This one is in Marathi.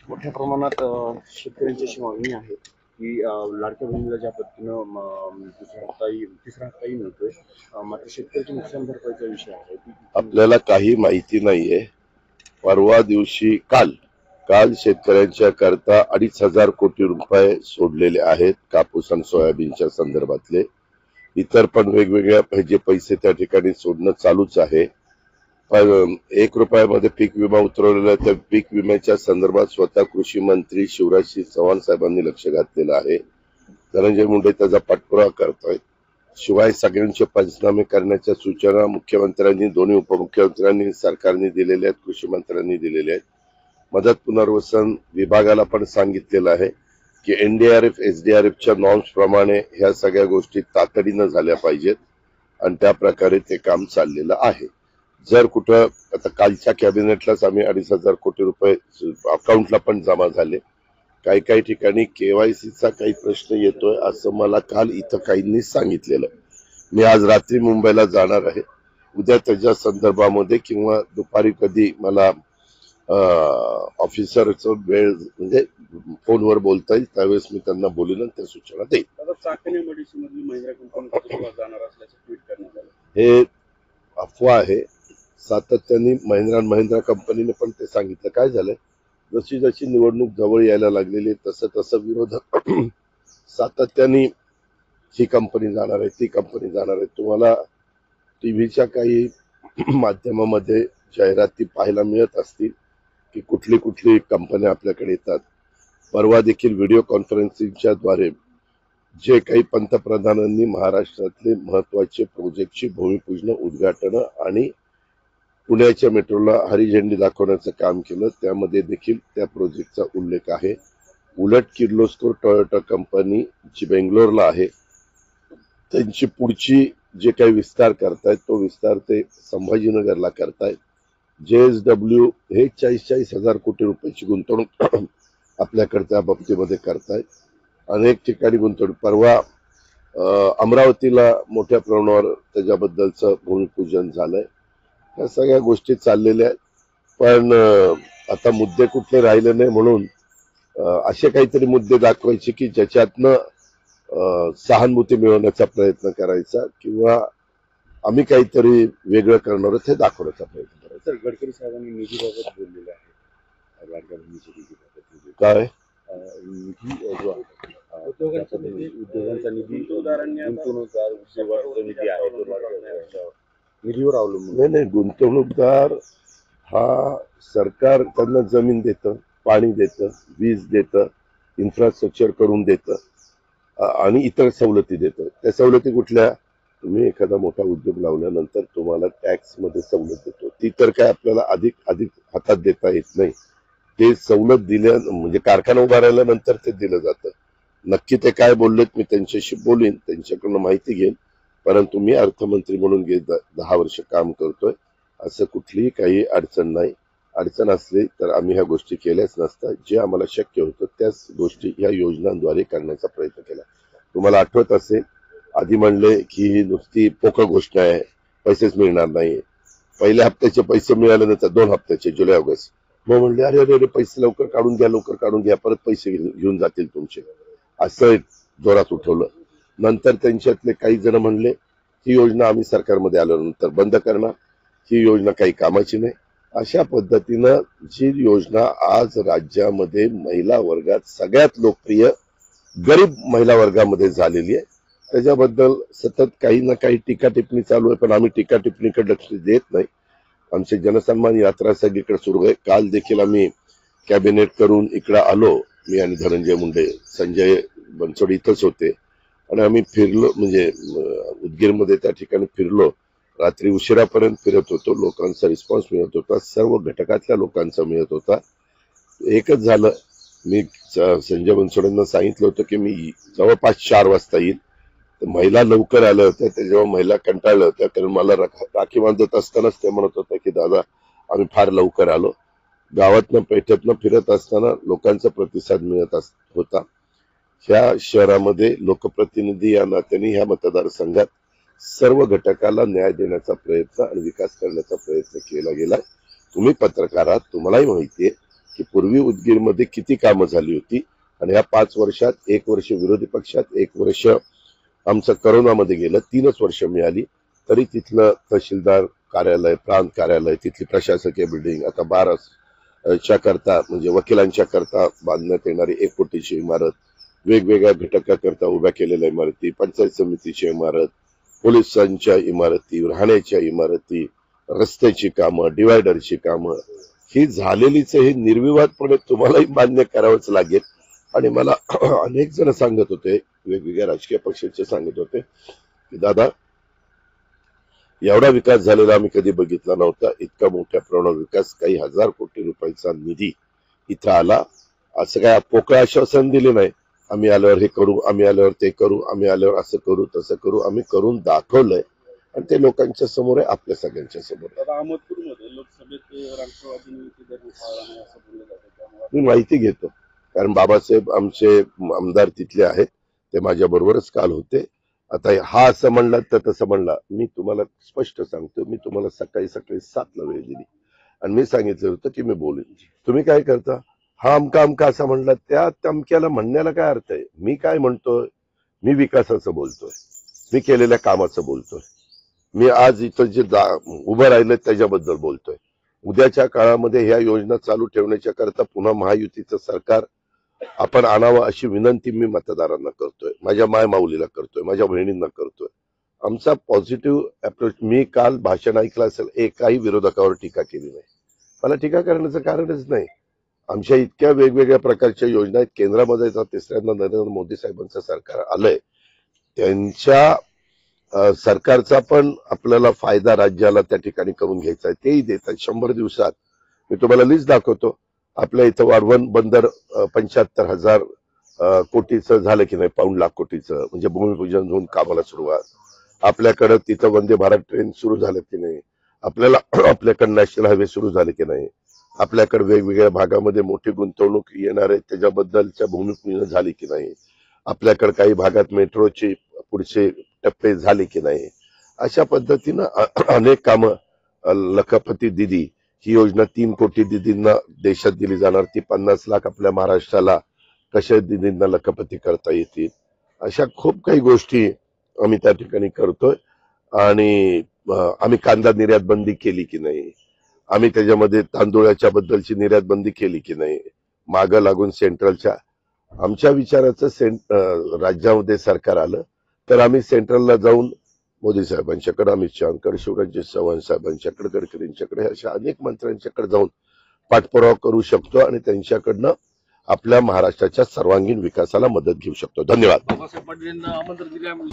मोठ्या प्रमाणात शेतकऱ्यांची अशी मागणी आहे की लाडक्या बहिणीला ज्या पद्धतीनं तिसरा हप्ताही मिळतोय, मात्र शेतकऱ्याची नुकसान भरपाईचा विषय आहे आपल्याला काही माहिती नाहीये. परवा दिवशी काल काल शेतकऱ्यांच्या करता 2,500 कोटी रुपये सोडलेले आहेत कापूस आणि सोयाबीनच्या संदर्भातले. इतर पण वेगवेगळ्या जे पैसे त्या ठिकाणी सोडणं चालूच आहे. पण 1 रुपयामध्ये पीक विमा उतरवलेला आहे. त्या पीक विम्याच्या संदर्भात स्वतः कृषी मंत्री शिवराजसिंह चव्हाण साहेबांनी लक्ष घातलेलं आहे. धनंजय मुंडे त्याचा पाठपुरावा करतायत. शिवाय सगळ्यांचे पंचनामे करण्याच्या सूचना मुख्यमंत्र्यांनी, दोन्ही उपमुख्यमंत्र्यांनी, सरकारने दिलेल्या आहेत, कृषी मंत्र्यांनी दिलेल्या आहेत. मदत पुनर्वसन विभागाला पण सांगितलेलं आहे की एनडीआरएफ एसडीआरएफच्या नॉर्म्स प्रमाणे ह्या सगळ्या गोष्टी तातडीनं झाल्या पाहिजेत आणि त्या प्रकारे ते काम चाललेलं आहे. जर कुठं आता कालच्या कॅबिनेटलाच आम्ही 2,500 कोटी रुपये अकाउंटला पण जमा झाले. काही काही ठिकाणी केवायसीचा काही प्रश्न येतोय असं मला काल इथं काहींनी सांगितलेलं. मी आज रात्री मुंबईला जाणार आहे. उद्या त्याच्या संदर्भामध्ये किंवा दुपारी कधी मला ऑफिसरचं वेळ म्हणजे फोनवर बोलता येईल त्यावेळेस मी त्यांना बोलेन आणि त्या सूचना देईल. हे अफवा आहे. सातत्याने महिंद्रा कंपनीने पण ते सांगितलं. काय झालंय, जशी जशी निवडणूक जवळ यायला लागलेली तसं तसं विरोधक सातत्याने ही कंपनी जाणार आहे, ती कंपनी जाणार आहे. तुम्हाला टीव्हीच्या काही माध्यमामध्ये जाहिराती पाहायला मिळत असतील की कुठली कुठली कंपन्या आपल्याकडे येतात. परवा देखील व्हिडिओ कॉन्फरन्सिंगच्या द्वारे जे काही पंतप्रधानांनी महाराष्ट्रातले महत्वाचे प्रोजेक्टची भूमिपूजन, उद्घाटन आणि पुण्याच्या मेट्रोला हरी झेंडी दाखवण्याचं काम केलं, त्यामध्ये देखील त्या प्रोजेक्टचा उल्लेख आहे. उलट किर्लोस्कर टोयोटा कंपनी जी बेंगलोरला आहे, त्यांची पुढची जे काही विस्तार करतायत तो विस्तार ते संभाजीनगरला करतायत. JSW हे 40,000 कोटी रुपयाची गुंतवणूक आपल्याकडच्या बाबतीमध्ये करतायत. अनेक ठिकाणी गुंतवणूक. परवा अमरावतीला मोठ्या प्रमाणावर त्याच्याबद्दलचं भूमिपूजन झालंय. या सगळ्या गोष्टी चाललेल्या आहेत. पण आता मुद्दे कुठले राहिले नाही म्हणून असे काहीतरी मुद्दे दाखवायचे की ज्याच्यातनं सहानुभूती मिळवण्याचा प्रयत्न करायचा किंवा आम्ही काहीतरी वेगळं करणार आहोत हे दाखवण्याचा प्रयत्न करायचा. सर, गडकरी साहेबांनी निधीबाबत बोललेले आहे. लाडक्या बहिणीच्या निधीबाबत काय निधी जो आहे उद्योगांचा निधी, गुंतवणूकदार उद्योगाचा निधी आहे तो निधीवर अवलंबून. नाही, गुंतवणूकदार हा सरकार त्यांना जमीन देतं, पाणी देतं, वीज देतं, इन्फ्रास्ट्रक्चर करून देतं आणि इतर सवलती देतं. त्या सवलती कुठल्या? तुम्ही एखादा मोठा उद्योग लावल्यानंतर तुम्हाला टॅक्स मध्ये सवलत देतो, ती तर काय आपल्याला अधिक अधिक हातात देता येत नाही. ते सवलत दिल्या म्हणजे कारखाना उभारल्यानंतर ते दिलं जातं. नक्की ते काय बोललेत मी त्यांच्याशी बोलीन, त्यांच्याकडून माहिती घेईन. परंतु मी अर्थमंत्री म्हणून 10 वर्ष काम करतोय. असं कुठलीही काही अडचण नाही. अडचण असली तर आम्ही ह्या गोष्टी केल्याच नसतात. जे आम्हाला शक्य होतं त्याच गोष्टी ह्या योजनांद्वारे करण्याचा प्रयत्न केला. तुम्हाला आठवत असेल, आधी म्हणले की ही नुसती पोकळ गोष्ट आहे, पैसेच मिळणार नाही. पहिल्या हप्त्याचे पैसे मिळाले नंतर 2 हप्त्याचे जुलै ऑगस्ट. मग म्हणले अरे अरे अरे पैसे लवकर काढून घ्या, लवकर काढून घ्या, परत पैसे घेऊन जातील तुमचे. असं जोरात उठवलं. नंतर त्यांच्यातले काही जण म्हणले ही योजना आम्ही सरकारमध्ये आल्यानंतर बंद करणार, ही योजना काही कामाची नाही. अशा पद्धतीनं जी योजना आज राज्यामध्ये महिला वर्गात सगळ्यात लोकप्रिय गरीब महिला वर्गामध्ये झालेली आहे, त्याच्याबद्दल सतत काही ना काही टीका टिप्पणी चालू आहे. पण आम्ही टीका टिप्पणीकडे लक्ष देत नाही. आमची जनसन्मान यात्रा सगळीकडे सुरू आहे. काल देखील आम्ही कॅबिनेट करून इकडे आलो. मी आणि धनंजय मुंडे, संजय बनसोडे इथंच होते आणि आम्ही फिरलो, म्हणजे उदगीरमध्ये त्या ठिकाणी फिरलो. रात्री उशिरापर्यंत फिरत होतो. लोकांचा रिस्पॉन्स मिळत होता, सर्व घटकातल्या लोकांचा मिळत होता. एकच झालं, मी संजय बनसोडेंना सांगितलं होतं की मी जवळपास 4 वाजता येईल. तर महिला लवकर आल्या होत्या. त्या जेव्हा महिला कंटाळल्या होत्या कारण मला राखी बांधत असतानाच ते म्हणत होत्या की दादा आम्ही फार लवकर आलो. गावातनं पेठेतनं फिरत असताना लोकांचा प्रतिसाद मिळत होता. ह्या शहरामध्ये लोकप्रतिनिधी या नात्याने ह्या मतदारसंघात सर्व घटकाला न्याय देण्याचा प्रयत्न आणि विकास करण्याचा प्रयत्न केला गेलाय. तुम्ही पत्रकार आहात, तुम्हालाही माहितीये की पूर्वी उदगीरमध्ये किती कामं झाली होती आणि या 5 वर्षात, 1 वर्ष विरोधी पक्षात, 1 वर्ष आमचं करोनामध्ये गेलं, 3च वर्ष मिळाली तरी तिथलं तहसीलदार कार्यालय, प्रांत कार्यालय, तिथली प्रशासकीय बिल्डिंग, आता बारच्या करता म्हणजे वकिलांच्या करता बांधण्यात येणारी 1 कोटीची इमारत, वेगवेगळ्या घटकाकरता उभ्या केलेल्या इमारती, पंचायत समितीची इमारत, पोलिसांच्या इमारती, राहण्याच्या इमारती, रस्त्याची कामं, डिवायडरची कामं, ही झालेलीच हे निर्विवादपणे तुम्हालाही मान्य करावंच लागेल. आणि मला अनेक जण सांगत होते, वेगवेगळ्या राजकीय पक्षाचे सांगत होते की दादा एवढा विकास झालेला आम्ही कधी बघितला नव्हता, इतका मोठ्या प्रमाणावर विकास, काही 1000 कोटी रुपयाचा निधी इथं आला, असं काय पोकळ आश्वासन दिले नाही, आम्ही आल्यावर हे करू, आम्ही आल्यावर ते करू, आम्ही आल्यावर असं करू तसं करू, आम्ही करून दाखवलंय आणि ते लोकांच्या समोर आहे, आपल्या सगळ्यांच्या समोर आहे. अहमदपूरमध्ये लोकसभेत राष्ट्रवादीने धरून पाळला नाही असं बोललं जातं, त्यामुळे मी माहिती घेतो, कारण बाबासाहेब आमचे आमदार तिथले आहेत, ते माझ्या बरोबरच काल होते. आता हा असं म्हणला तर तसं म्हणला, मी तुम्हाला स्पष्ट सांगतो, मी तुम्हाला सकाळी 7ला वेळ दिली आणि मी सांगितलं होतं की मी बोलेन. तुम्ही काय करता, हा अमका असं म्हणला, त्या तमक्याला म्हणण्याला काय अर्थ आहे? मी काय म्हणतोय, मी विकासाचं बोलतोय, मी केलेल्या कामाचं बोलतोय, मी आज इथं जे उभं राहिलं त्याच्याबद्दल बोलतोय. उद्याच्या काळामध्ये ह्या योजना चालू ठेवण्याच्या करता पुन्हा महायुतीचं सरकार आपण आणावं अशी विनंती मी मतदारांना करतोय, माझ्या मायमाऊलीला करतोय, माझ्या बहिणींना करतोय. आमचा पॉझिटिव्ह अप्रोच. मी काल भाषण ऐकलं असेल, एकाही विरोधकावर टीका केली नाही. मला टीका करण्याचं कारणच नाही. आमच्या इतक्या वेगवेगळ्या प्रकारच्या योजना आहेत. केंद्रामध्ये तिसऱ्यांदा नरेंद्र मोदी साहेबांचं सरकार आलंय, त्यांच्या सरकारचा पण आपल्याला फायदा राज्याला त्या ठिकाणी करून घ्यायचा आहे, तेही देतात. 100 दिवसात मी तुम्हाला लिस्ट दाखवतो. आपल्या इथं वाढवण बंदर 75,000 कोटीचं झालं की नाही, पाऊण लाख कोटीचं, म्हणजे भूमिपूजन होऊन कामाला सुरुवात. आपल्याकडं तिथं वंदे भारत ट्रेन सुरू झालं की नाही, आपल्याकडे नॅशनल हायवे सुरू झाले की नाही, आपल्याकडे वेगवेगळ्या भागामध्ये मोठी गुंतवणूक येणार आहे त्याच्याबद्दलच्या भूमिपूजन झाली की नाही, आपल्याकडे काही भागात मेट्रोचे पुढचे टप्पे झाले की नाही. अशा पद्धतीनं अनेक कामं. लखपती दिदी ही योजना 3 कोटी दिदींना देशात दिली जाणार, ती 50 लाख आपल्या महाराष्ट्राला कशा दिदींना लखपती करता येतील. अशा खूप काही गोष्टी आम्ही त्या ठिकाणी करतोय. आणि आम्ही कांदा निर्यात बंदी केली की नाही, आम्ही त्याच्यामध्ये तांदूळाच्या बद्दलची निर्यात बंदी केली की नाही, मागं लागून सेंट्रलच्या आमच्या विचाराचं राज्यामध्ये सरकार आलं तर आम्ही सेंट्रलला जाऊन मोदी साहेबांच्याकडे, अमित शहाकडे, शिवराज चव्हाण साहेबांच्याकडे, गडकरींच्याकडे, अशा अनेक मंत्र्यांच्याकडे जाऊन पाठपुरावा करू शकतो आणि त्यांच्याकडनं आपल्या महाराष्ट्राच्या सर्वांगीण विकासाला मदत घेऊ शकतो. धन्यवाद. बाबासाहेब पाटील यांना आमंत्रण दिल्यामुळे